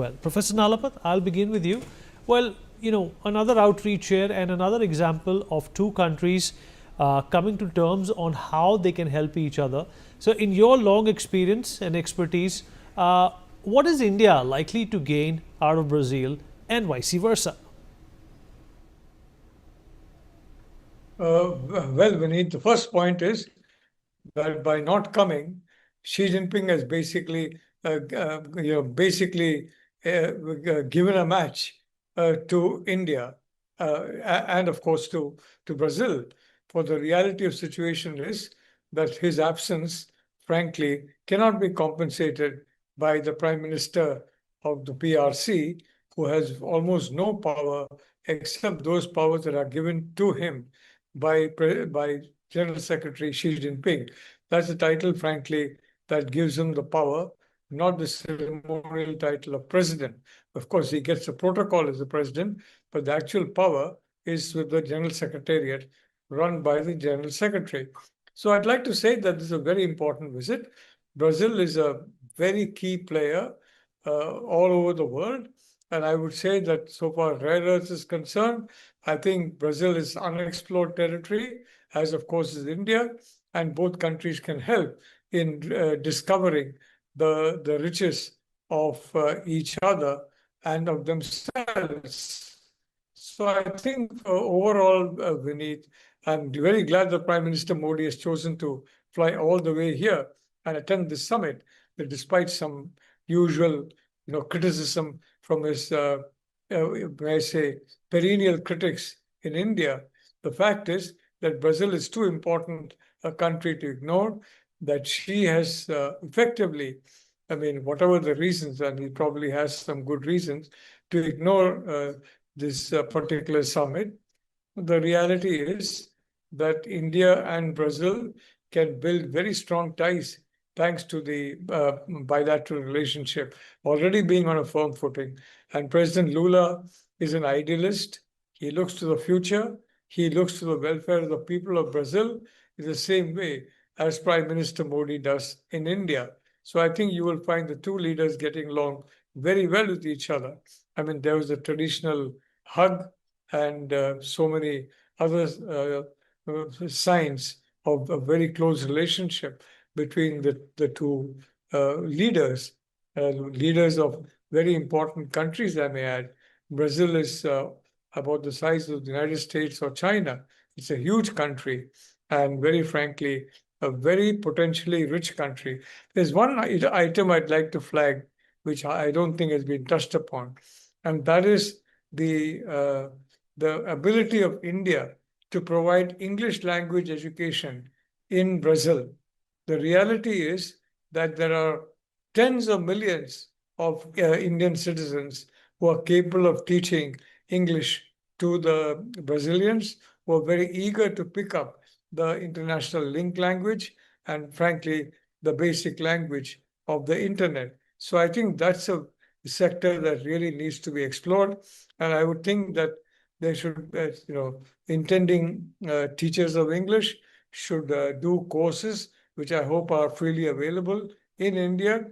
Well, Professor Nalapat, I'll begin with you. Well, another outreach here and another example of two countries coming to terms on how they can help each other. So, in your long experience and expertise, what is India likely to gain out of Brazil and vice versa? Well, Vineet, the first point is that by not coming, Xi Jinping has basically given a match to India and, of course, to Brazil. For the reality of situation is that his absence, frankly, cannot be compensated by the Prime Minister of the PRC, who has almost no power except those powers that are given to him by General Secretary Xi Jinping. That's the title, frankly, that gives him the power, not the ceremonial title of president. Of course, he gets the protocol as the president, but the actual power is with the General Secretariat run by the General Secretary. So I'd like to say that this is a very important visit. Brazil is a very key player all over the world. And I would say that so far rare earths is concerned, I think Brazil is unexplored territory, as of course is India, and both countries can help in discovering the riches of each other and of themselves. So I think overall, Vineet, I'm very glad that Prime Minister Modi has chosen to fly all the way here and attend this summit, that despite some usual criticism from his, may I say, perennial critics in India. The fact is that Brazil is too important a country to ignore, that she has effectively, I mean, whatever the reasons, and he probably has some good reasons, to ignore this particular summit. The reality is that India and Brazil can build very strong ties thanks to the bilateral relationship already being on a firm footing. And President Lula is an idealist. He looks to the future. He looks to the welfare of the people of Brazil in the same way as Prime Minister Modi does in India. So I think you will find the two leaders getting along very well with each other. I mean, there was a traditional hug and so many other signs of a very close relationship between the two leaders of very important countries, I may add. Brazil is about the size of the United States or China. It's a huge country and very frankly, a very potentially rich country. There's one item I'd like to flag, which I don't think has been touched upon, and that is the ability of India to provide English language education in Brazil. The reality is that there are tens of millions of Indian citizens who are capable of teaching English to the Brazilians, who are very eager to pick up the international link language and, frankly, the basic language of the internet. So I think that's a sector that really needs to be explored. And I would think that they should, intending teachers of English should do courses which I hope are freely available in India,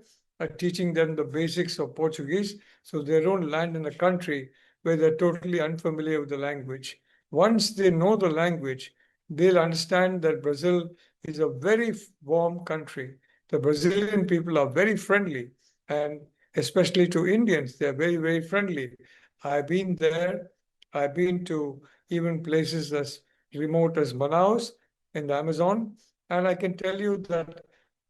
teaching them the basics of Portuguese so they don't land in a country where they're totally unfamiliar with the language. Once they know the language, they'll understand that Brazil is a very warm country. The Brazilian people are very friendly, and especially to Indians, they're very, very friendly. I've been there. I've been to even places as remote as Manaus in the Amazon, and I can tell you that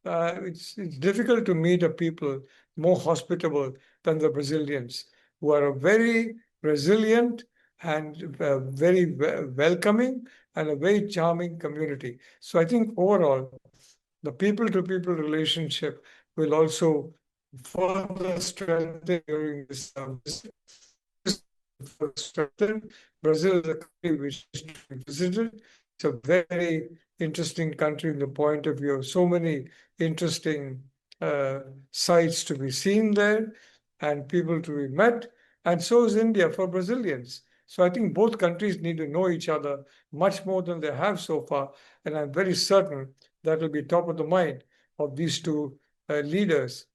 it's difficult to meet a people more hospitable than the Brazilians, who are very resilient and very welcoming and a very charming community. So I think overall, the people-to-people relationship will also further strengthen during this strengthen. Brazil is a country which is to be visited. It's a very interesting country in the point of view of so many interesting sites to be seen there and people to be met. And so is India for Brazilians. So I think both countries need to know each other much more than they have so far. And I'm very certain that will be top of the mind of these two leaders,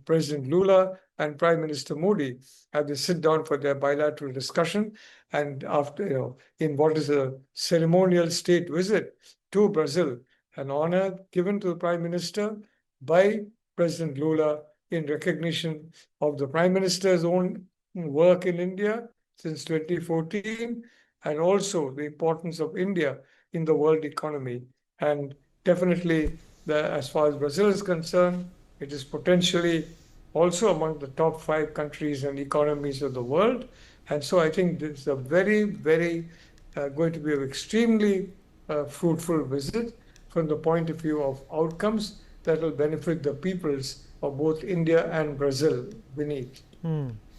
President Lula and Prime Minister Modi have they sit down for their bilateral discussion. And after, in what is a ceremonial state visit to Brazil, an honor given to the Prime Minister by President Lula in recognition of the Prime Minister's own work in India since 2014, and also the importance of India in the world economy. And definitely, as far as Brazil is concerned, it is potentially also among the top 5 countries and economies of the world. And so I think this is a very, very going to be an extremely fruitful visit from the point of view of outcomes that will benefit the peoples of both India and Brazil beneath.